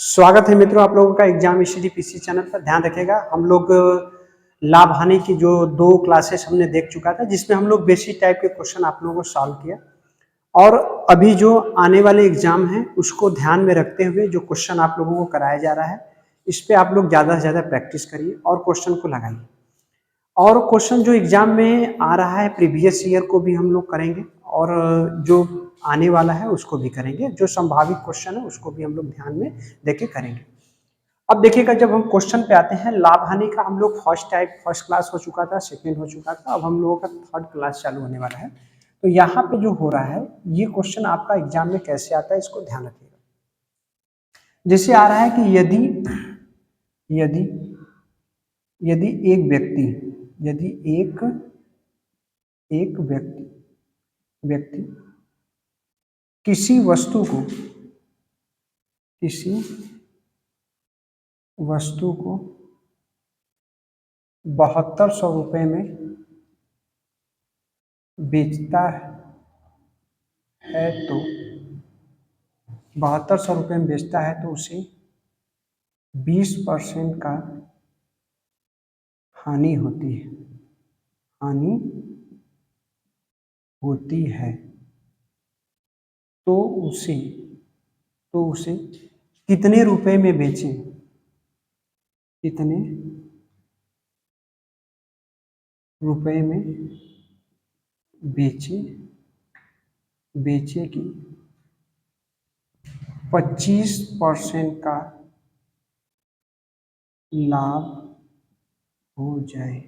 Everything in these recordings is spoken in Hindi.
स्वागत है मित्रों आप लोगों का एग्जाम स्टडी पीसी चैनल पर। ध्यान रखिएगा, हम लोग लाभ हानि की जो 2 क्लासेस हमने देख चुका था, जिसमें हम लोग बेसिक टाइप के क्वेश्चन आप लोगों को सॉल्व किया। और अभी जो आने वाले एग्जाम है उसको ध्यान में रखते हुए जो क्वेश्चन आप लोगों को कराया जा रहा है, इस पे आप लोग ज़्यादा से ज़्यादा प्रैक्टिस करिए और क्वेश्चन को लगाइए। और क्वेश्चन जो एग्जाम में आ रहा है प्रीवियस ईयर को भी हम लोग करेंगे, और जो आने वाला है उसको भी करेंगे। जो संभावित क्वेश्चन है उसको भी हम लोग ध्यान में देके करेंगे। अब देखिएगा, जब हम क्वेश्चन पे आते हैं लाभ हानि का, हम लोग फर्स्ट क्लास हो चुका था, सेकंड हो चुका था, अब हम लोगों का थर्ड क्लास चालू होने वाला है। तो यहाँ पे जो हो रहा है, ये क्वेश्चन आपका एग्जाम में कैसे आता है इसको ध्यान रखिएगा। जैसे आ रहा है कि यदि यदि यदि एक व्यक्ति यदि एक एक व्यक्ति किसी वस्तु को 7200 रुपये में बेचता है तो 7200 रुपये में बेचता है तो उसे 20% का हानि होती है। तो उसे कितने रुपए में बेचें? कितने रुपए में बेचे कि 25% का लाभ हो जाए।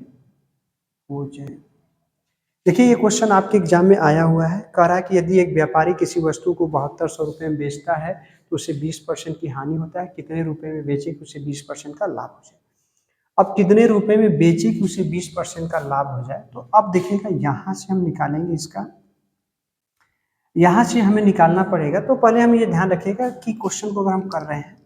देखिए, ये क्वेश्चन आपके एग्जाम में आया हुआ है। कह रहा है कि यदि एक व्यापारी किसी वस्तु को 7200 रुपये में बेचता है तो उसे 20% की हानि होता है। कितने रुपए में बेचे कि उसे 20% का लाभ हो जाए। अब कितने रुपए में बेचे कि उसे 20% का लाभ हो जाए, तो अब देखिएगा यहाँ से हम निकालेंगे इसका। यहाँ से हमें निकालना पड़ेगा। तो पहले हम ये ध्यान रखिएगा कि क्वेश्चन को अगर हम कर रहे हैं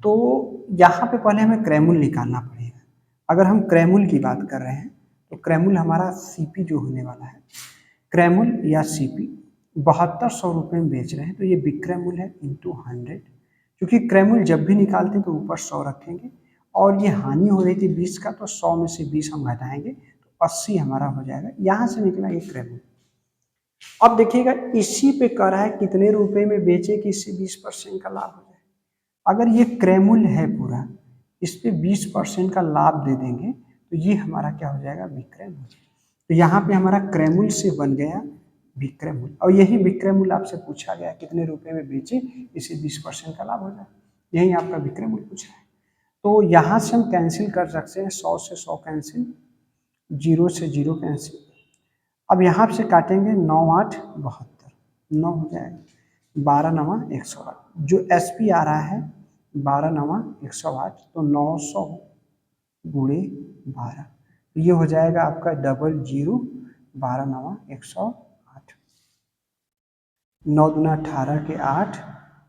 तो यहाँ पे पहले हमें क्रयमूल्य निकालना पड़ेगा। अगर हम क्रयमूल्य की बात कर रहे हैं तो क्रयमूल्य हमारा सीपी जो होने वाला है, क्रयमूल्य या सीपी 7200 रुपये में बेच रहे हैं तो ये विक्रय मूल्य है इंटू 100। क्योंकि क्रयमूल्य जब भी निकालते हैं तो ऊपर 100 रखेंगे, और ये हानि हो रही थी 20 का, तो 100 में से 20 हम घटाएंगे तो 80 हमारा हो जाएगा। यहाँ से निकला ये क्रयमूल्य। अब देखिएगा, इसी पे कह रहा है कितने रुपए में बेचे कि इससे 20% का लाभ हो जाए। अगर ये क्रयमूल्य है पूरा, इस पे 20% का लाभ दे देंगे तो ये हमारा क्या हो जाएगा, विक्रय मूल्य। तो यहाँ पे हमारा क्रयमूल्य से बन गया विक्रय मूल्य, और यही विक्रय मूल्य आपसे पूछा गया कितने रुपए में बेचे इसे 20% का लाभ हो जाए। यही आपका विक्रय मूल्य पूछा है। तो यहाँ से हम कैंसिल कर सकते हैं, 100 से 100 कैंसिल, 0 से 0 कैंसिल। अब यहाँ से काटेंगे 9 8 72, 9 हो जाएगा, 12 9 108। जो एस पी आ रहा है 12 9 108, तो 900 गुणे 12, ये हो जाएगा आपका 00 12 9 108। 9 दूना 18 के 8,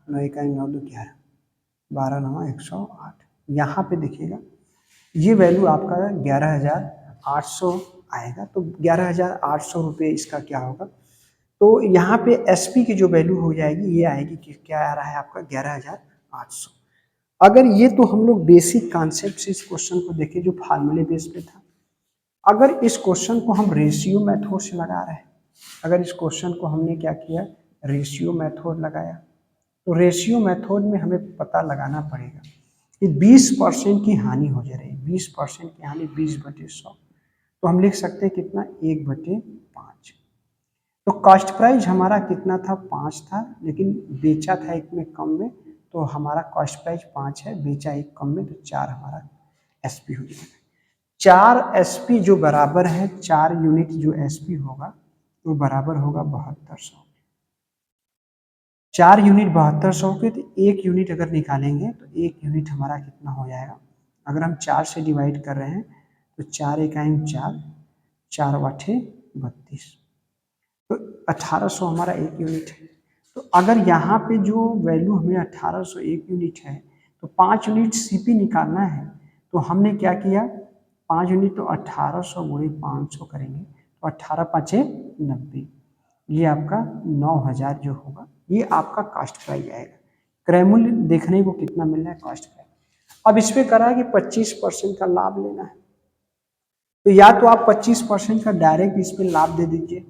9 1 9 2 11, 12 9 108। यहाँ पे देखिएगा ये वैल्यू आपका 11,800 आएगा। तो 11,800 रुपये इसका क्या होगा, तो यहाँ पे एसपी की जो वैल्यू हो जाएगी ये आएगी कि क्या आ रहा है आपका 11,800। अगर ये तो हम लोग बेसिक कॉन्सेप्ट से इस क्वेश्चन को देखें जो फार्मूले बेस पे था। अगर इस क्वेश्चन को हम रेशियो मेथड से लगा रहे हैं, अगर इस क्वेश्चन को हमने क्या किया, रेशियो मेथड लगाया, तो रेशियो मेथड में हमें पता लगाना पड़ेगा कि 20% की हानि हो जा रही है। 20% की हानि 20/100, तो हम लिख सकते हैं कितना, 1/5। तो कॉस्ट प्राइस हमारा कितना था, 5 था, लेकिन बेचा था एक में कम में, तो हमारा कॉस्ट प्राइस 5 है, बेचा एक कम में, तो 4 हमारा एसपी हो जाएगा। 4 एसपी जो बराबर है, 4 यूनिट जो एसपी होगा वो बराबर होगा 7200। 4 यूनिट 7200 के, तो 1 यूनिट अगर निकालेंगे तो 1 यूनिट हमारा कितना हो जाएगा। अगर हम 4 से डिवाइड कर रहे हैं तो 4 1 4, 4 8 32, तो 1800 हमारा 1 यूनिट है। तो अगर यहाँ पे जो वैल्यू हमें 1800 1 यूनिट है, तो 5 यूनिट सीपी निकालना है। तो हमने क्या किया, 5 यूनिट तो 1800 गुणे 500 करेंगे, तो 18 5 90, ये आपका 9000 जो होगा, ये आपका कास्ट प्राइस आएगा। क्रय मूल्य देखने को कितना मिल रहा है, कॉस्ट प्राइस। अब इस पे करा है कि 25% का लाभ लेना है, तो या तो आप 25% का डायरेक्ट इस पे लाभ दे दीजिए,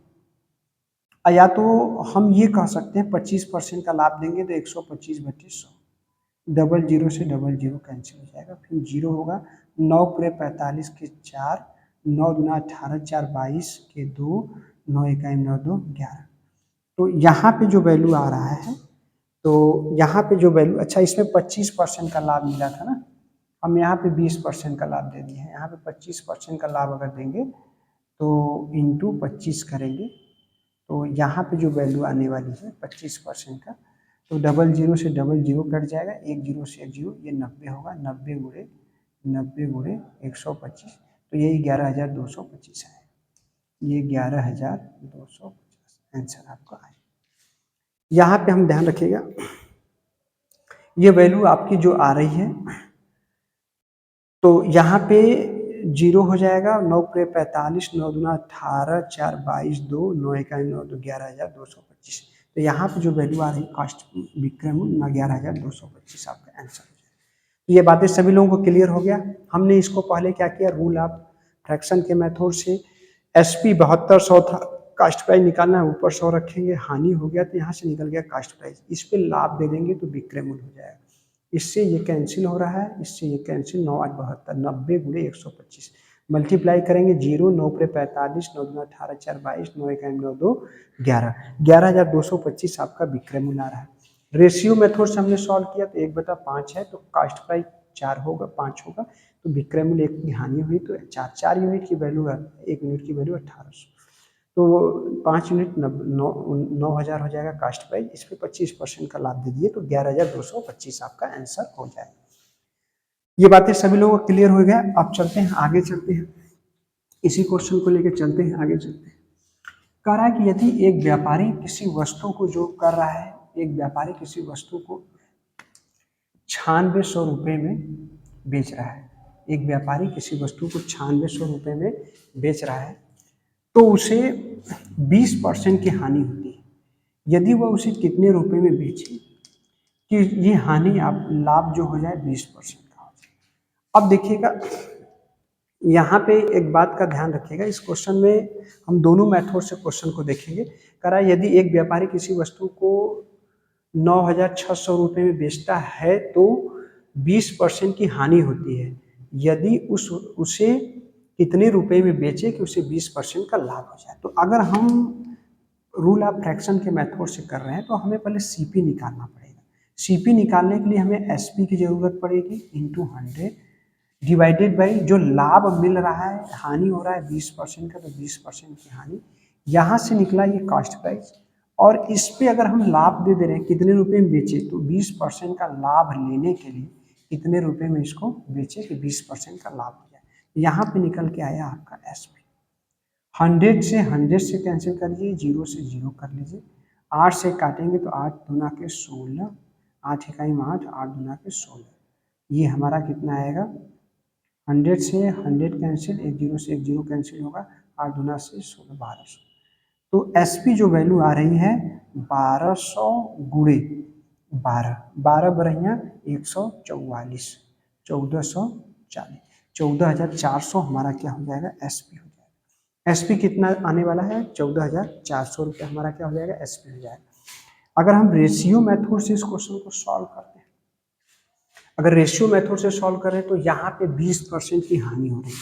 या तो हम ये कह सकते हैं 25% का लाभ देंगे तो 125/100, डबल जीरो से डबल जीरो कैंसिल हो जाएगा, फिर जीरो होगा, 9×45 के 4, 9×2 18, 4×22 के 2, 9×1 9, 2 11। तो यहाँ पे जो वैल्यू आ रहा है, तो यहाँ पे जो वैल्यू, अच्छा इसमें 25% का लाभ मिला था ना, हम यहाँ पे 20% का लाभ दे दिए हैं, यहाँ पे 25% का लाभ अगर देंगे तो इंटू 25 करेंगे, तो यहाँ पे जो वैल्यू आने वाली है 25% का, तो डबल जीरो से डबल जीरो कट जाएगा, एक जीरो से एक जीरो, ये 90 होगा, 90×125, तो यही 11,225 है, ये 11,250 आंसर आपका है। यहाँ पे हम ध्यान रखिएगा, ये वैल्यू आपकी जो आ रही है, तो यहाँ पे जीरो हो जाएगा, 9×45, 9×2 18, 4×22 2, 9×1 9, तो 11,225। तो यहाँ पे जो वैल्यू आ रही है कॉस्ट विक्रय मूल्य 11,225 आपका आंसर हो जाएगा। तो ये बातें सभी लोगों को क्लियर हो गया। हमने इसको पहले क्या किया, रूल ऑफ फ्रैक्शन के मेथड से SP 7200 था, कास्ट प्राइस निकालना है, ऊपर 100 रखेंगे, हानि हो गया तो यहाँ से निकल गया कास्ट प्राइस, इस पे लाभ दे देंगे तो विक्रय मूल्य हो जाएगा। इससे ये कैंसिल हो रहा है, इससे ये कैंसिल, 9×8 72, 90×125 मल्टीप्लाई करेंगे, 0, 9×45, 9×2 18, 4×22, 9×1 9, 2 11, 11,225 आपका विक्रय मूल्य आ रहा है। रेशियो मेथड से हमने सॉल्व किया तो 1/5 है, तो कास्ट प्राइस 4 होगा, 5 होगा, तो विक्रय मूल्य 1 की हानि हुई तो 4 यूनिट की वैल्यू, 1 यूनिट की वैल्यू 1800, तो 5 यूनिट 9,000 हो जाएगा कास्ट प्राइस, इस पर 25% का लाभ दे दिए तो 11,225 आपका आंसर हो जाएगा। ये बातें सभी लोगों को क्लियर हो गया। अब चलते हैं आगे, चलते हैं इसी क्वेश्चन को लेकर चलते हैं आगे, चलते हैं। कह रहा है कि यदि एक व्यापारी किसी वस्तु को जो कर रहा है, एक व्यापारी किसी वस्तु को 9600 रुपये में बेच रहा है, एक व्यापारी किसी वस्तु को 9600 रुपये में बेच रहा है, तो उसे 20% की हानि होती है। यदि वह उसे कितने रुपए में बेचे कि ये हानि आप लाभ जो हो जाए 20% का हो जाए। अब देखिएगा, यहाँ पे एक बात का ध्यान रखिएगा, इस क्वेश्चन में हम दोनों मेथड से क्वेश्चन को देखेंगे। कह रहा है यदि एक व्यापारी किसी वस्तु को 9,600 रुपये में बेचता है तो 20% की हानि होती है, यदि उसे कितने रुपए में बेचे कि उसे 20% का लाभ हो जाए। तो अगर हम रूल ऑफ फ्रैक्शन के मेथड से कर रहे हैं तो हमें पहले CP निकालना पड़ेगा। CP निकालने के लिए हमें SP की जरूरत पड़ेगी, इंटू 100 डिवाइडेड बाई जो लाभ मिल रहा है, हानि हो रहा है 20% का, तो 20% की हानि, यहाँ से निकला ये कॉस्ट प्राइस, और इस पे अगर हम लाभ दे दे रहे हैं कितने रुपए में बेचे, तो 20% का लाभ लेने के लिए कितने रुपए में इसको बेचे कि 20% का लाभ हो जाए। यहाँ पे निकल के आया आपका SP। 100 से कैंसिल कर लीजिए, 0 से 0 कर लीजिए, 8 से काटेंगे तो 8 दूना के 16, 8 इकाई में 8, 8 दूना के 16, ये हमारा कितना आएगा, 100 से 100 कैंसिल, 1 0 से 1 0 कैंसिल होगा, 8 दूना से 16, 1200। तो SP जो वैल्यू आ रही है 1200 गुणे 12, 12 बरहिया 144, 1440, 14,400 हमारा क्या हो जाएगा, SP हो जाएगा। SP कितना आने वाला है, 14,400 रुपये हमारा क्या हो जाएगा, SP हो जाएगा। अगर हम रेशियो मेथड से इस क्वेश्चन को सॉल्व करते हैं, अगर रेशियो मेथड से सॉल्व करें तो यहाँ पे 20% की हानि हो रही है,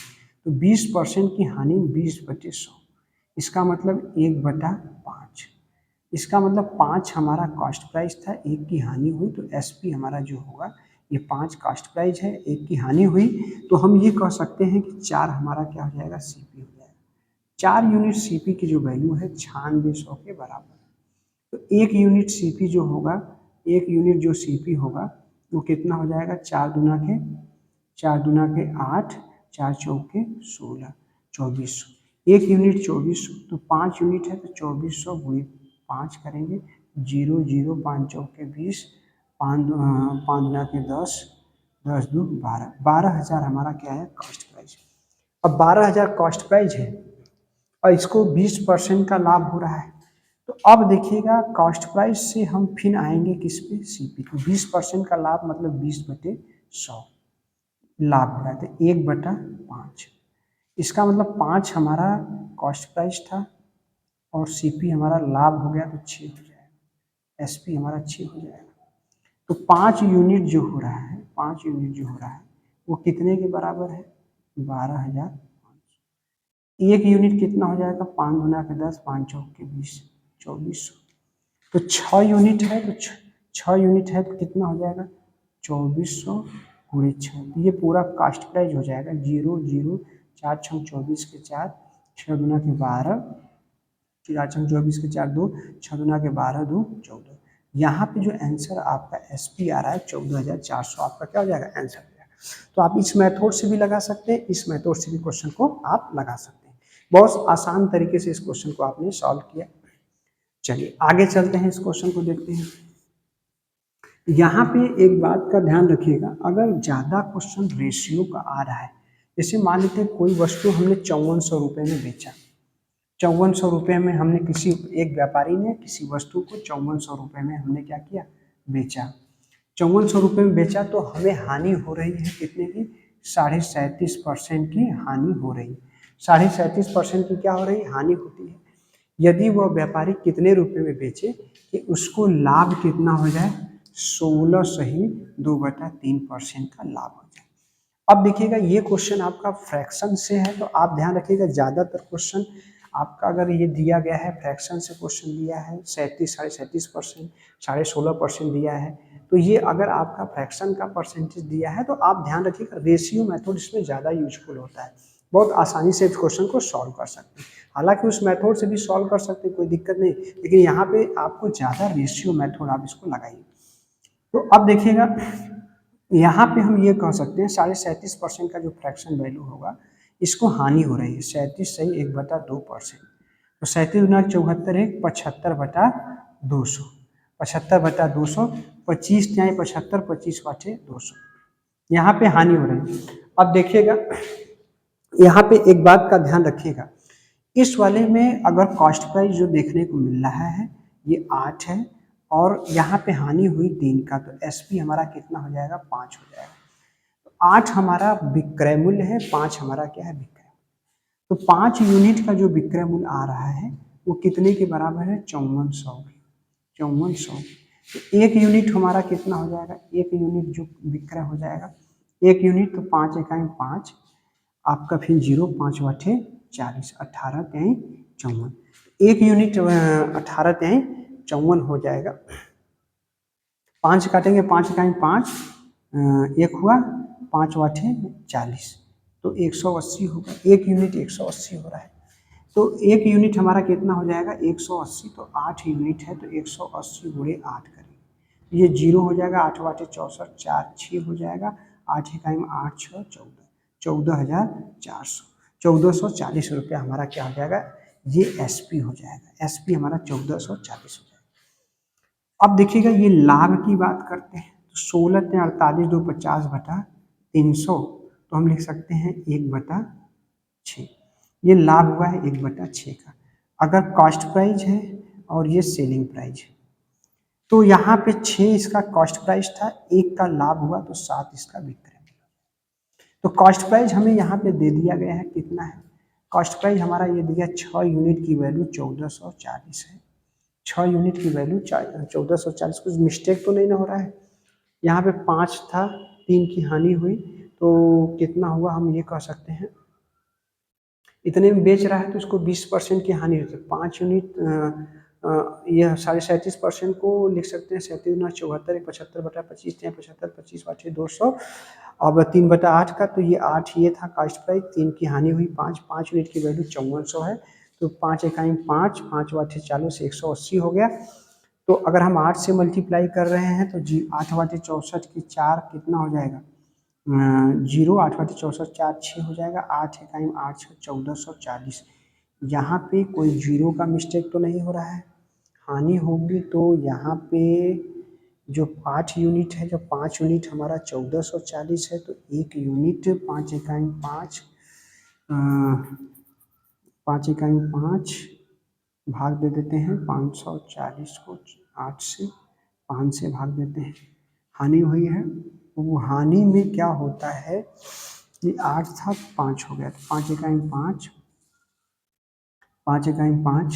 तो 20% की हानि 20/100, इसका मतलब 1/5, इसका मतलब 5 हमारा कॉस्ट प्राइस था, 1 की हानि हुई, तो SP हमारा जो होगा ये 5 कॉस्ट प्राइस है, 1 की हानि हुई, तो हम ये कह सकते हैं कि 4 हमारा क्या हो जाएगा, CP हो जाएगा। 4 यूनिट CP की जो वैल्यू है 9600 के बराबर है। तो 1 यूनिट CP जो होगा, 1 यूनिट जो CP होगा वो कितना हो जाएगा, 4 दूना के 8, 4 चौके 16, 2400, 1 यूनिट 2400, तो 5 यूनिट है तो 2400 गुणे 5 करेंगे, 0 0, 5 चौके 20, 5 दूना के 10, 10 दू 12, 12,000 हमारा क्या है, कॉस्ट प्राइस। अब 12,000 कॉस्ट प्राइस है और इसको 20% का लाभ हो रहा है, तो अब देखिएगा कॉस्ट प्राइस से हम फिर आएंगे किस पे, सीपी। तो 20% का लाभ मतलब 20/100 लाभ हो रहा है, तो 1/5। इसका मतलब 5 हमारा कॉस्ट प्राइस था और सीपी हमारा लाभ हो गया तो 6 हो जाएगा, एसपी हमारा 6 हो जाएगा। तो 5 यूनिट जो हो रहा है, 5 यूनिट जो हो रहा है वो कितने के बराबर है, 12,000। एक यूनिट कितना हो जाएगा, 5 गुना के 10, 5 चौक के 20, 2400। तो 6 यूनिट है, तो 6 यूनिट है तो कितना हो जाएगा, 2400 गुणे 6। तो ये पूरा कास्ट प्राइस हो जाएगा 0 0, 4 छंग 24 के 4, 6 गुना के 12, 4 छंग 24 के 4 2, 6 गुना के 12 2 14। यहाँ पे जो आंसर आपका एसपी आ रहा है 14,400, आपका क्या हो जाएगा, आंसर हो जाएगा। तो आप इस मेथड से भी लगा सकते हैं, इस मेथड से भी क्वेश्चन को आप लगा सकते हैं। बहुत आसान तरीके से इस क्वेश्चन को आपने सॉल्व किया। चलिए आगे चलते हैं, इस क्वेश्चन को देखते हैं। यहाँ पे एक बात का ध्यान रखिएगा, अगर ज़्यादा क्वेश्चन रेशियो का आ रहा है, जैसे मान लेते हैं कोई वस्तु हमने 5400 रुपये में बेचा, 5400 रुपये में हमने किसी एक व्यापारी ने किसी वस्तु को 5400 रुपये में हमने क्या किया, बेचा। 5400 रुपये में बेचा तो हमें हानि हो रही है कितने की, 37.5% की हानि हो रही है। 37.5% की क्या हो रही है, हानि होती है। यदि वह व्यापारी कितने रुपए में बेचे कि उसको लाभ कितना हो जाए, 16 सही 2/3% का लाभ हो जाए। अब देखिएगा ये क्वेश्चन आपका फ्रैक्शन से है, तो आप ध्यान रखिएगा ज़्यादातर क्वेश्चन आपका अगर ये दिया गया है फ्रैक्शन से क्वेश्चन दिया है 37.5% 16.5% दिया है, तो ये अगर आपका फ्रैक्शन का परसेंटेज दिया है तो आप ध्यान रखिएगा रेशियो मेथड इसमें ज़्यादा यूजफुल होता है। बहुत आसानी से इस क्वेश्चन को सॉल्व कर सकते हैं। हालांकि उस मेथड से भी सॉल्व कर सकते हैं, कोई दिक्कत नहीं, लेकिन यहाँ पे आपको ज़्यादा रेशियो मेथड आप इसको लगाइए। तो अब देखिएगा यहाँ पे हम ये कह सकते हैं 37.5% का जो फ्रैक्शन वैल्यू होगा इसको हानि हो रही है 37 सही 1/2%। तो 37×4 एक 75/200, 75/200, 25 त्याई 75, 25/200, यहाँ पे हानि हो रही है। अब देखिएगा यहाँ पे एक बात का ध्यान रखिएगा, इस वाले में अगर कॉस्ट प्राइस जो देखने को मिल रहा है ये 8 है और यहाँ पे हानि हुई 3 का, तो एसपी हमारा कितना हो जाएगा, 5 हो जाएगा। तो 8 हमारा विक्रय मूल्य है, 5 हमारा क्या है, विक्रय। तो 5 यूनिट का जो विक्रय मूल्य आ रहा है वो कितने के बराबर है, 5400, 5400। तो 1 यूनिट हमारा कितना हो जाएगा, 1 यूनिट जो विक्रय हो जाएगा, 1 यूनिट तो 5 इकाई 5, आपका फिर 0, 5/8 40, 18 त्याई 54। 1 यूनिट 18 त्याई 54 हो जाएगा। 5 काटेंगे, 5 इकाई 5, 1 हुआ, 5/8 40, तो 180 होगा। 1 यूनिट 180 हो रहा है, तो 1 यूनिट हमारा कितना हो जाएगा, 180। तो 8 यूनिट है तो 180 गुणे 8 करेंगे, ये 0 हो जाएगा, 8/8 64, 4 6 हो जाएगा, 8 इकाई में 8 6 14, 14,400, 1440 रुपया हमारा क्या हो जाएगा, ये एसपी हो जाएगा। एसपी हमारा 1440 हो जाएगा। अब देखिएगा ये लाभ की बात करते हैं, तो 16 ने 48 2 50/300, तो हम लिख सकते हैं 1/6। ये लाभ हुआ है 1/6 का। अगर कॉस्ट प्राइस है और ये सेलिंग प्राइस है, तो यहाँ पे 6 इसका कॉस्ट प्राइस था, 1 का लाभ हुआ, तो 7 इसका विक्रय। तो कॉस्ट प्राइस हमें यहाँ पे दे दिया गया है कितना है, कॉस्ट प्राइस हमारा ये दिया 6 यूनिट की वैल्यू 1440 है। 6 यूनिट की वैल्यू 1440, कुछ मिस्टेक तो नहीं ना हो रहा है, यहाँ पे 5 था, 3 की हानि हुई, तो कितना हुआ, हम ये कह सकते हैं इतने में बेच रहा है तो इसको 20% की हानि होती है। 5 यूनिट यह 37.5% को लिख सकते हैं 37×74 75/25 75, 25/200, अब 3/8 का, तो ये 8 ये था कॉस्ट प्राइस, 3 की हानि हुई, 5 यूनिट की वैल्यू 5400 है, तो 5 इकाई 5, 5/8 180 हो गया। तो अगर हम 8 से मल्टीप्लाई कर रहे हैं तो 8/64 की 4 कितना हो जाएगा, 0, 8/64 4 6 हो जाएगा, 8 इकाई 8 6 1440। यहाँ पे कोई जीरो का मिस्टेक तो नहीं हो रहा है, हानि होगी तो यहाँ पे जो 8 यूनिट है, जो 5 यूनिट हमारा 1440 है, तो 1 यूनिट 5 इकाई 5, 5 इकाई 5 भाग दे देते हैं 540 को 8 से, 5 से भाग देते हैं, हानि हुई है। वो हानि में क्या होता है कि 8 था 5 हो गया, तो 5 इकाई 5, 5 इकाई 5,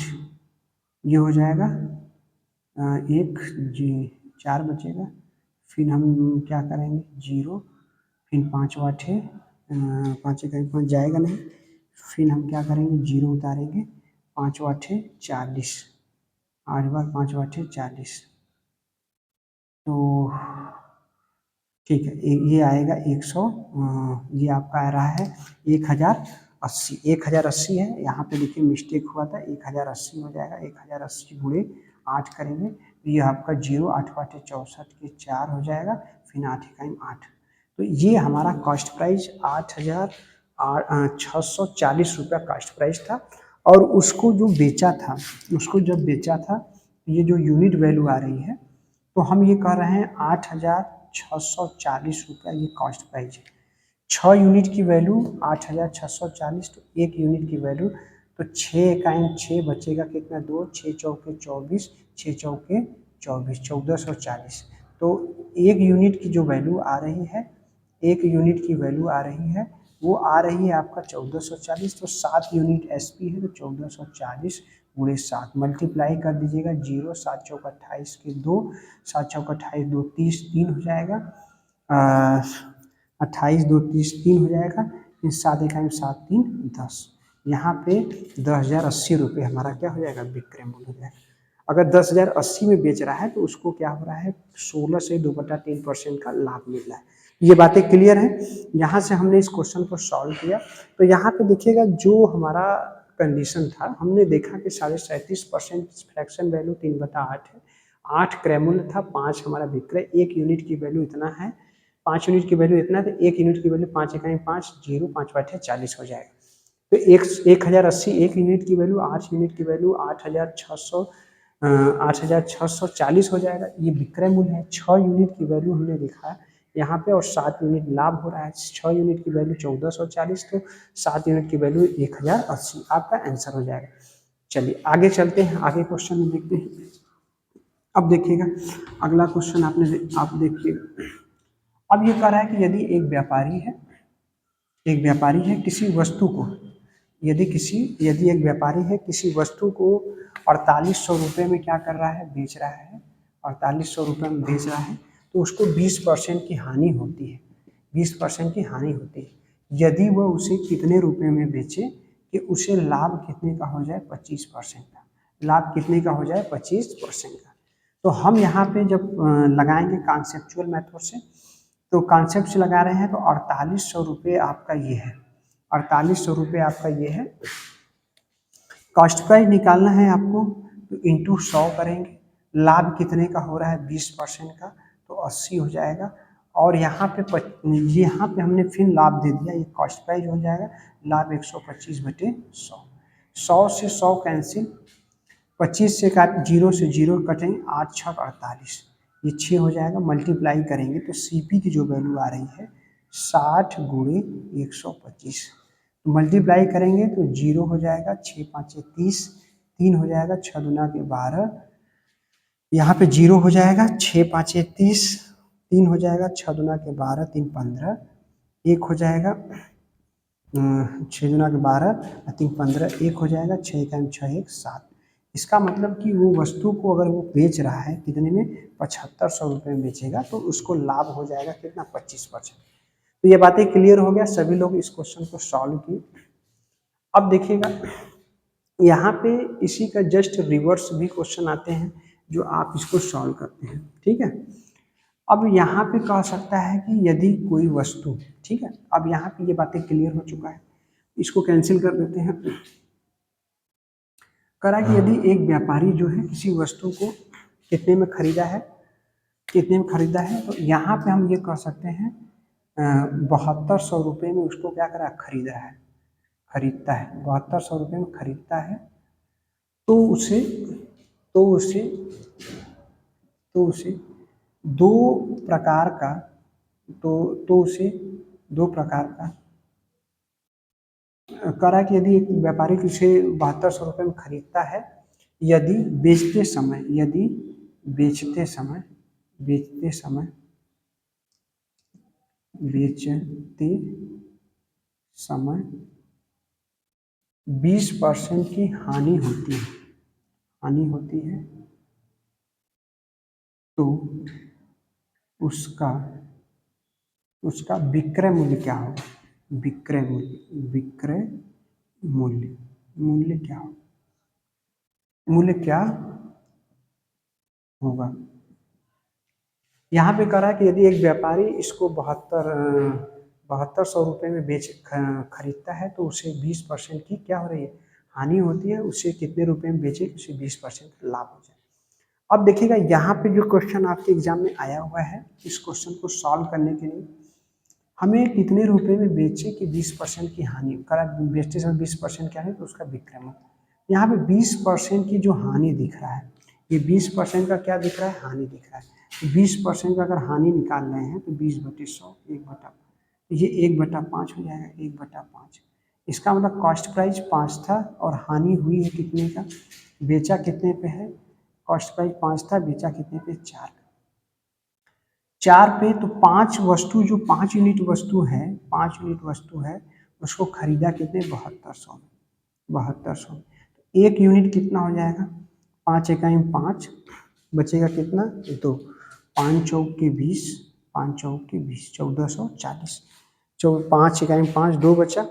ये हो जाएगा एक जी 4 बचेगा। फिर हम क्या करेंगे, जीरो, फिर 5 वाटे 5 इकाई 5 जाएगा नहीं, फिर हम क्या करेंगे, जीरो उतारेंगे, 5 वाटे 40, 8 बार 5 वाटे 40, तो ठीक है, ये आएगा 100, ये आपका आ रहा है 1080, 1080 है। यहाँ पे देखिए मिस्टेक हुआ था, 1080 हो जाएगा, 1080 गुणे 8 करेंगे तो ये आपका जीरो, 8 बाटे 64 के 4 हो जाएगा, फिर 8 इकाई 8। तो ये हमारा कॉस्ट प्राइस 8640 रुपया कॉस्ट प्राइस था। और उसको जो बेचा था, उसको जब बेचा था, ये जो यूनिट वैल्यू आ रही है, तो हम ये कह रहे हैं 8640 रुपया ये कॉस्ट प्राइस है। 6 यूनिट की वैल्यू 8640, तो 1 यूनिट की वैल्यू, तो 6 6 बचेगा कितना, 2, 6 चौके 24, 6 चौके 24, 1440। तो 1 यूनिट की जो वैल्यू आ रही है, 1 यूनिट की वैल्यू आ रही है, वो आ रही है आपका 1440। तो 7 यूनिट एसपी है, तो 1440 गुणे 7 मल्टीप्लाई कर दीजिएगा, जीरो, 7 चौक 28 के 2, 7 चौक 28, 2 30, 3 हो जाएगा, 28 2 30, 3 हो जाएगा, फिर 7 इकाई 7 3 10। यहाँ पे 10,080 रुपये हमारा क्या हो जाएगा, विक्रय मूल्य हो जाएगा। अगर 10,080 में बेच रहा है तो उसको क्या हो रहा है, 16 से 2/3% का लाभ मिल रहा है। ये बातें क्लियर है। यहाँ से हमने इस क्वेश्चन को सॉल्व किया, तो यहाँ पे देखिएगा जो हमारा कंडीशन था, हमने देखा कि 37.5% फ्रैक्शन वैल्यू 3/8 है, 8 क्रय मूल्य था, 5 हमारा विक्रय, 1 यूनिट की वैल्यू इतना है, 5 यूनिट की वैल्यू इतना है, तो 1 यूनिट की वैल्यू 5 इकाई 5, जीरो, 5 बाटे 40 हो जाएगा। तो 1080 1 यूनिट की वैल्यू, 8 यूनिट की वैल्यू 8640 हो जाएगा, ये विक्रय मूल्य है। 6 यूनिट की वैल्यू हमने देखा है यहाँ पे, और 7 यूनिट लाभ हो रहा है। 6 यूनिट की वैल्यू 1440, तो 7 यूनिट की वैल्यू 1080, आपका आंसर हो जाएगा। चलिए आगे चलते हैं, आगे क्वेश्चन में देखते हैं। अब देखिएगा अगला क्वेश्चन आप देखिए। अब ये कह रहा है कि एक व्यापारी है किसी वस्तु को, यदि एक व्यापारी है किसी वस्तु को 4800 रुपये में क्या कर रहा है, बेच रहा है, 4800 रुपये में बेच रहा है, तो उसको 20% की हानि होती है, 20% की हानि होती है। यदि वह उसे कितने रुपए में बेचे कि उसे लाभ कितने का हो जाए, 25% का, लाभ कितने का हो जाए, 25% का। तो हम यहाँ पे जब लगाएंगे कॉन्सेप्चुअल मेथड से, तो कॉन्सेप्ट से लगा रहे हैं, तो 4800 रुपये आपका ये है, 4800 रुपये आपका ये है। कॉस्ट प्राइस निकालना है आपको, तो इंटू 100 करेंगे, लाभ कितने का हो रहा है, 20% का, तो 80 हो जाएगा। और यहाँ पे हमने फिर लाभ दे दिया, ये कॉस्ट प्राइस हो जाएगा, लाभ 125/100, 100 से 100 कैंसिल, 25 से काट, जीरो से जीरो कटेंगे, 8 छक 48, ये 6 हो जाएगा, मल्टीप्लाई करेंगे तो सीपी की जो वैल्यू आ रही है 60 गुणे 125, मल्टीप्लाई करेंगे तो जीरो हो जाएगा, 6 5 30, 3 हो जाएगा, 6 दूना के 12, यहाँ पे जीरो हो जाएगा, 6 5 30, 3 हो जाएगा, 6 दूना के 12, 3 15, 1 हो जाएगा, 6 दूना के 12, 3 15, 1 हो जाएगा, 6 का 6 1 7। इसका मतलब कि वो वस्तु को अगर वो बेच रहा है कितने में, 7500 रुपये में बेचेगा, तो उसको लाभ हो जाएगा कितना, 25%। तो ये बातें क्लियर हो गया, सभी लोग इस क्वेश्चन को सॉल्व किए। अब देखिएगा यहाँ पे इसी का जस्ट रिवर्स भी क्वेश्चन आते हैं जो आप इसको सॉल्व करते हैं, ठीक है। अब यहाँ पे कह सकता है कि यदि कोई वस्तु, ठीक है, अब यहाँ पे ये बातें क्लियर हो चुका है, इसको कैंसिल कर देते हैं। करा कि यदि एक व्यापारी जो है किसी वस्तु को कितने में खरीदा है, तो यहाँ पे हम ये कह सकते हैं 7200 रुपये में उसको क्या करा, खरीदता है, 7200 रुपये में खरीदता है, तो उसे तो उसे तो उसे दो प्रकार का तो उसे दो प्रकार का करा कि यदि एक व्यापारी उसे 7200 रुपये में खरीदता है, यदि बेचते समय, यदि बेचते समय, बेचते समय, बेचते समय 20% की हानि होती है, हानि होती है, तो उसका उसका विक्रय मूल्य क्या होगा? विक्रय मूल्य, विक्रय मूल्य, मूल्य क्या होगा? मूल्य क्या होगा? यहाँ पे कह रहा है कि यदि एक व्यापारी इसको 7200 में खरीदता है तो उसे 20% की क्या हो रही है? हानि होती है। उसे कितने रुपए में बेचे? उसे 20% लाभ हो जाए। अब देखिएगा यहाँ पे जो क्वेश्चन आपके एग्जाम में आया हुआ है, इस क्वेश्चन को सॉल्व करने के लिए हमें कितने रुपए में बेचे कि 20% की हानि करा, बेचते समय 20% क्या है तो उसका विक्रय मूल्य। यहाँ पे 20% की जो हानि दिख रहा है, ये 20% का क्या दिख रहा है? हानि दिख रहा है। 20% का अगर हानि निकाल रहे हैं तो 20/100, 1/, ये 1/5 हो जाएगा, 1/5। इसका मतलब कॉस्ट प्राइस 5 था और हानि हुई है कितने का? बेचा कितने पे है? कॉस्ट प्राइस 5 था, बेचा कितने पे? 4। 4 पे तो 5 वस्तु, जो 5 यूनिट वस्तु है, 5 यूनिट वस्तु है, उसको खरीदा कितने? 7200 में, 7200 में। एक यूनिट कितना हो जाएगा? 5 इकाई 5, बचेगा कितना? 2। 5 चौक के 20, 5 चौक के 20, 1440। 5 इकाई 5, 2 बचा,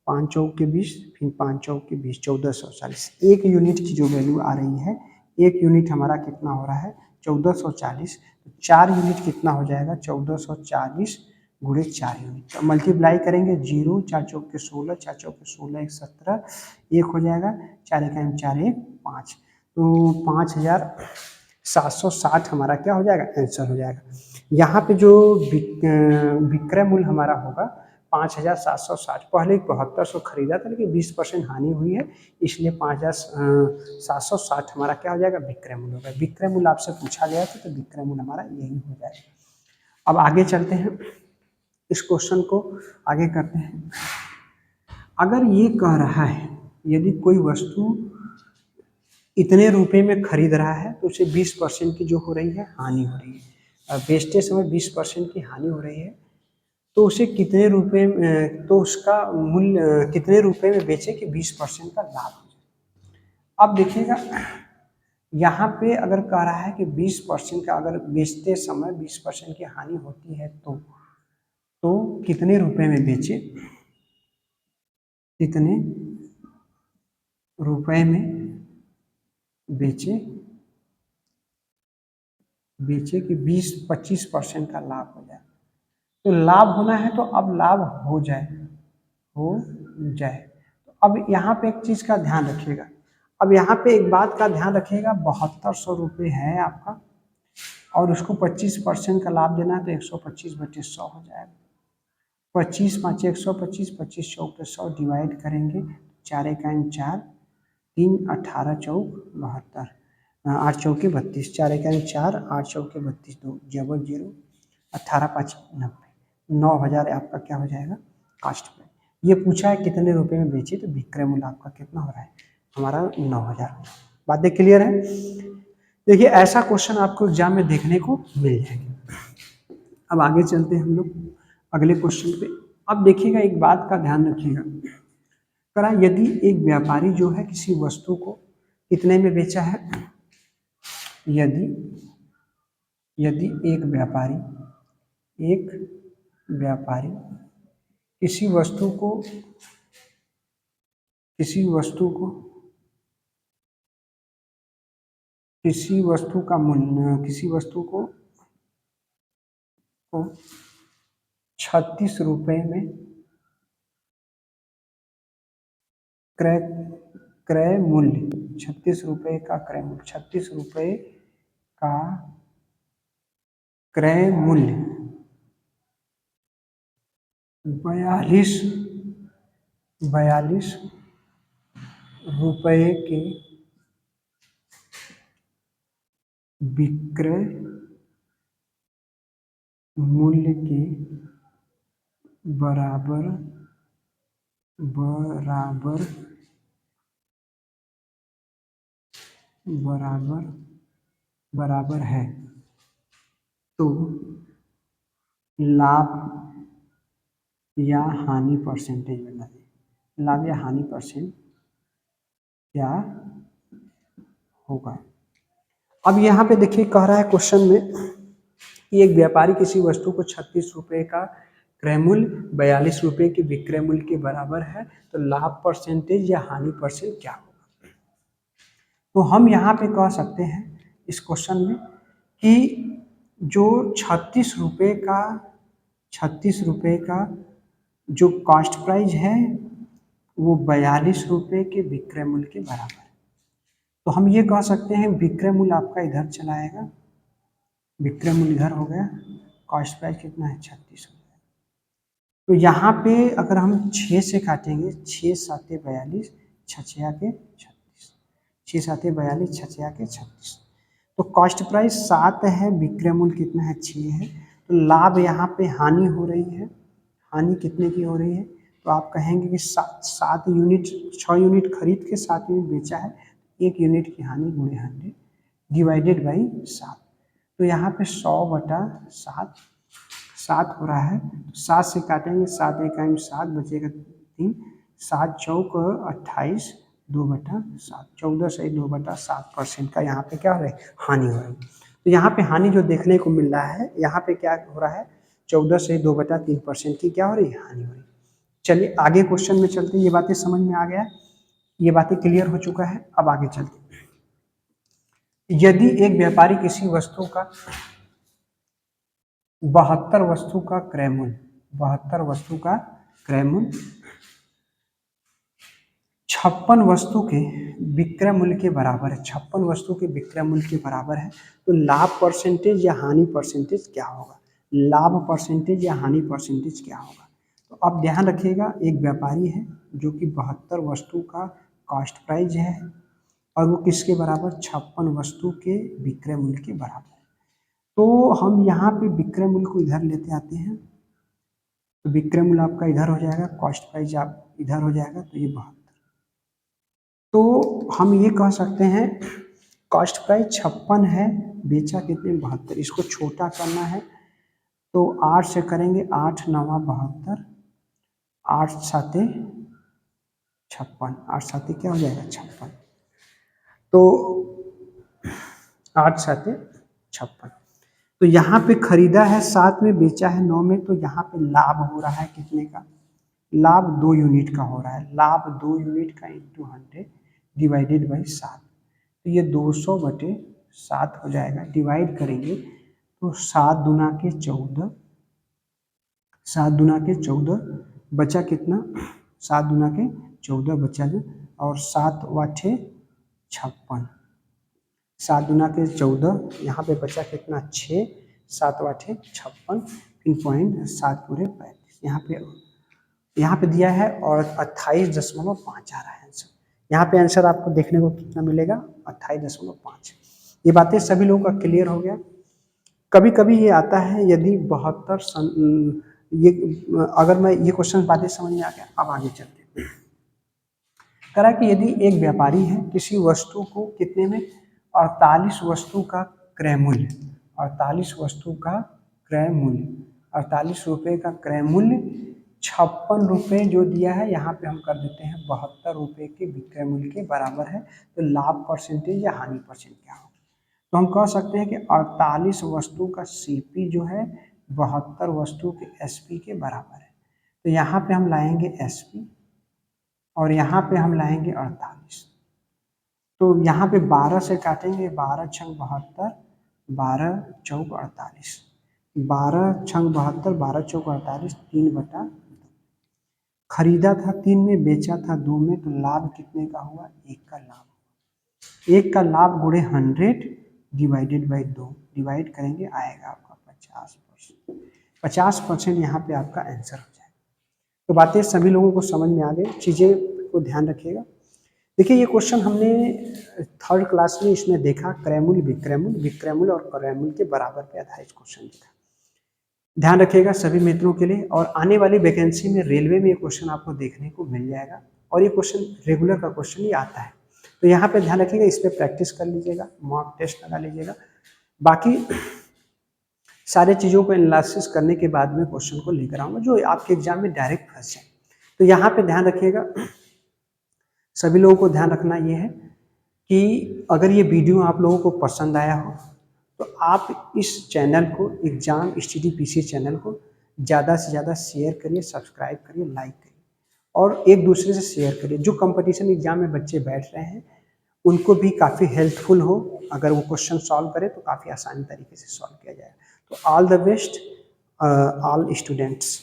5 चौक के 20, फिर 5 चौक के 20, 1440। एक यूनिट की जो वैल्यू आ रही है, एक यूनिट हमारा कितना हो रहा है? 1440। 4 यूनिट कितना हो जाएगा? 1440 गुणे 4 यूनिट। मल्टीप्लाई करेंगे, 0, 4 चौक के 16, 4 चौक के 16, 1 17, 1 हो जाएगा, 4 इकाई 4, 1 5, तो 5760 हमारा क्या हो जाएगा? आंसर हो जाएगा। यहाँ पे जो विक्रय मूल्य हमारा होगा 5760। पहले 7200 खरीदा था लेकिन 20% हानि हुई है, इसलिए 5760 हमारा क्या हो जाएगा? विक्रय मूल्य होगा। विक्रय मूल्य आपसे पूछा गया था तो विक्रय मूल्य हमारा यही हो जाएगा। अब आगे चलते हैं, इस क्वेश्चन को आगे करते हैं। अगर ये कह रहा है यदि कोई वस्तु इतने रुपए में खरीद रहा है तो उसे 20% की जो हो रही है हानि हो रही है, बेचते समय 20% की हानि हो रही है, तो उसे कितने रुपए में, तो उसका मूल्य कितने रुपए में बेचे कि 20% का लाभ हो जाए। अब देखिएगा यहाँ पे अगर कह रहा है कि 20% का अगर बेचते समय 20% की हानि होती है तो कितने रुपए में बेचे, कितने रुपए में बेचे, बेचे कि 20-25% का लाभ हो जाए। तो लाभ होना है तो अब लाभ हो जाए, हो जाए। तो अब यहाँ पे एक चीज का ध्यान रखिएगा, अब यहाँ पे एक बात का ध्यान रखिएगा, 7200 है आपका और उसको 25% का लाभ देना है तो 125/100 हो जाएगा। 25 5 125, 25 चौक पे 100 डिवाइड करेंगे, 4 इकाई 4, 3 18 चौक 72, 8 चौके 32, 4 इकाई 4, 8 चौके 32, 2 जबर 0, 18 5 90, 9000 आपका क्या हो जाएगा? Cost price. ये पूछा है कितने रुपए में बेचे तो विक्रय मूल्य आपका कितना हो रहा है? हमारा 9000। बातें क्लियर है? देखिए ऐसा क्वेश्चन आपको एग्जाम में देखने को मिल जाएंगे। अब आगे चलते हैं हम लोग अगले क्वेश्चन पे। अब देखिएगा एक बात का ध्यान रखिएगा, करा यदि एक व्यापारी जो है किसी वस्तु को कितने में बेचा है, यदि यदि एक व्यापारी किसी वस्तु को, किसी वस्तु को, किसी वस्तु का मूल्य, किसी वस्तु को 36 रुपए में क्रय क्रय मूल्य, 36 रुपए का क्रय मूल्य, 36 रुपए का क्रय मूल्य 42 रुपए के विक्रय मूल्य के बराबर बराबर बराबर बराबर है तो लाभ या हानि परसेंटेज बना दें। लाभ या हानि परसेंट क्या होगा। अब यहाँ पे देखिए कह रहा है क्वेश्चन में कि एक व्यापारी किसी वस्तु को 36 रुपये का क्रय मूल्य 42 रुपये के विक्रय मूल्य के बराबर है, तो लाभ परसेंटेज या हानि परसेंट क्या होगा। तो हम यहाँ पे कह सकते हैं इस क्वेश्चन में कि जो 36 रुपये का जो कॉस्ट प्राइस है वो 42 रुपये के विक्रय मूल्य के बराबर है। तो हम ये कह सकते हैं विक्रय मूल्य आपका इधर चला आएगा, विक्रय मूल्य इधर हो गया, कॉस्ट प्राइस कितना है 36 रुपये। तो यहाँ पे अगर हम 6 से काटेंगे, 6 साते 42, 6 के 36, 6 साते 42, 6 के 36। तो कॉस्ट प्राइस 7 है, विक्रय मूल्य कितना है 6 है, तो लाभ यहाँ पे हानि हो रही है। हानि कितने की हो रही है, तो आप कहेंगे कि 7 यूनिट, 6 यूनिट खरीद के 7 यूनिट बेचा है, 1 यूनिट की हानि गुणे 100 डिवाइडेड बाई 7। तो यहाँ पे 100/7 7 हो रहा है, तो 7 से काटेंगे, 7 1 7 बचेगा 3, 7 चौक 28 2/7, 14 से 2/7% का यहाँ पे क्या हो रहा है हानि हो रही है। तो यहाँ पे हानि जो देखने को मिल रहा है, यहाँ पे क्या हो रहा है 14 से 2/3% की क्या हो रही है हानि हो रही है। चलिए आगे क्वेश्चन में चलते हैं। ये बातें समझ में आ गया है, ये बातें क्लियर हो चुका है। अब आगे चलते हैं। यदि एक व्यापारी किसी वस्तु का 72 वस्तु का क्रय मूल्य 56 वस्तु के विक्रय मूल्य के बराबर है, 56 वस्तु के विक्रय मूल्य के बराबर है, तो लाभ परसेंटेज या हानि परसेंटेज क्या होगा। लाभ परसेंटेज या हानि परसेंटेज क्या होगा। तो अब ध्यान रखिएगा, एक व्यापारी है जो कि 72 वस्तु का कॉस्ट प्राइस है और वो किसके बराबर 56 वस्तु के विक्रय मूल्य के बराबर है। तो हम यहाँ पे विक्रय मूल्य को इधर लेते आते हैं, तो विक्रय मूल्य आपका इधर हो जाएगा, कॉस्ट प्राइस आप इधर हो जाएगा, तो ये 72। तो हम ये कह सकते हैं कॉस्ट प्राइस 56 है, बेचा कितने 72, इसको छोटा करना है तो 8 से करेंगे, 8 9 72, 8 7 56, 8 7 क्या हो जाएगा 56, तो 8 7 56। तो यहाँ पे खरीदा है 7 में, बेचा है 9 में, तो यहाँ पे लाभ हो रहा है कितने का, लाभ 2 यूनिट का हो रहा है। लाभ 2 यूनिट का इंटू 100 डिवाइडेड बाई 7, तो ये 200/7 हो जाएगा। डिवाइड करेंगे तो 7 दूना के 14, 7 दूना के 14 बचा कितना, 7 दूना के 14 बचा जो, और 7 वाठे 56, 7 दूना के 14, यहाँ पे बचा कितना 6, 7 वाठे 56, 3.7 पूरे 35, यहाँ पे दिया है और 28.5 आ रहा है आंसर। यहाँ पे आंसर आपको देखने को कितना मिलेगा 28.5। ये बातें सभी लोगों का क्लियर हो गया। कभी कभी ये आता है यदि 72 ये, अगर मैं ये क्वेश्चन बातें समझ में आ गया। अब आगे चलते हैं। करा कि यदि एक व्यापारी है किसी वस्तु को कितने में 48 वस्तु का क्रय मूल्य 48 वस्तु का क्रय मूल्य 48 रुपये का क्रय मूल्य 56 रुपये जो दिया है, यहाँ पे हम कर देते हैं 72 रुपये के विक्रय मूल्य के बराबर है, तो लाभ परसेंटेज या हानि परसेंट क्या होगा। तो हम कह सकते हैं कि 48 वस्तु का सीपी जो है 72 वस्तु के एसपी के बराबर है। तो यहाँ पे हम लाएंगे एसपी और यहाँ पे हम लाएंगे 48। तो यहाँ पे 12 से काटेंगे, 12 छंग 72, 12 चौक 48, 12 छंग 72, 12 चौक 48, 3/2। खरीदा था 3 में, बेचा था 2 में, तो लाभ कितने का हुआ 1 का लाभ। 1 का लाभ गुणे 100 डिवाइडेड बाई 2, डिवाइड करेंगे आएगा आपका 50%। 50% यहाँ पे आपका आंसर हो जाएगा। तो बातें सभी लोगों को समझ में आ गई, चीज़ें को ध्यान रखिएगा। देखिए ये क्वेश्चन हमने 3rd क्लास में इसमें देखा, क्रय मूल्य विक्रय मूल्य और क्रय मूल्य के बराबर पे आधारित क्वेश्चन देखा। ध्यान रखिएगा सभी मित्रों के लिए। और आने वाली वैकेंसी में रेलवे में ये क्वेश्चन आपको देखने को मिल जाएगा और ये क्वेश्चन रेगुलर का क्वेश्चन ही आता है। तो यहाँ पे ध्यान रखिएगा, इस पर प्रैक्टिस कर लीजिएगा, मॉक टेस्ट लगा लीजिएगा। बाकी सारे चीज़ों को एनालिसिस करने के बाद में क्वेश्चन को लेकर आऊँगा जो आपके एग्जाम में डायरेक्ट फंस जाए। तो यहाँ पे ध्यान रखिएगा, सभी लोगों को ध्यान रखना ये है कि अगर ये वीडियो आप लोगों को पसंद आया हो तो आप इस चैनल को, एग्जाम स्टडी पीसी चैनल को ज़्यादा से ज़्यादा शेयर करिए, सब्सक्राइब करिए, लाइक करिए और एक दूसरे से शेयर करिए। जो कंपटीशन एग्जाम में बच्चे बैठ रहे हैं उनको भी काफ़ी हेल्पफुल हो, अगर वो क्वेश्चन सॉल्व करें तो काफ़ी आसानी तरीके से सॉल्व किया जाए। तो all the best all students.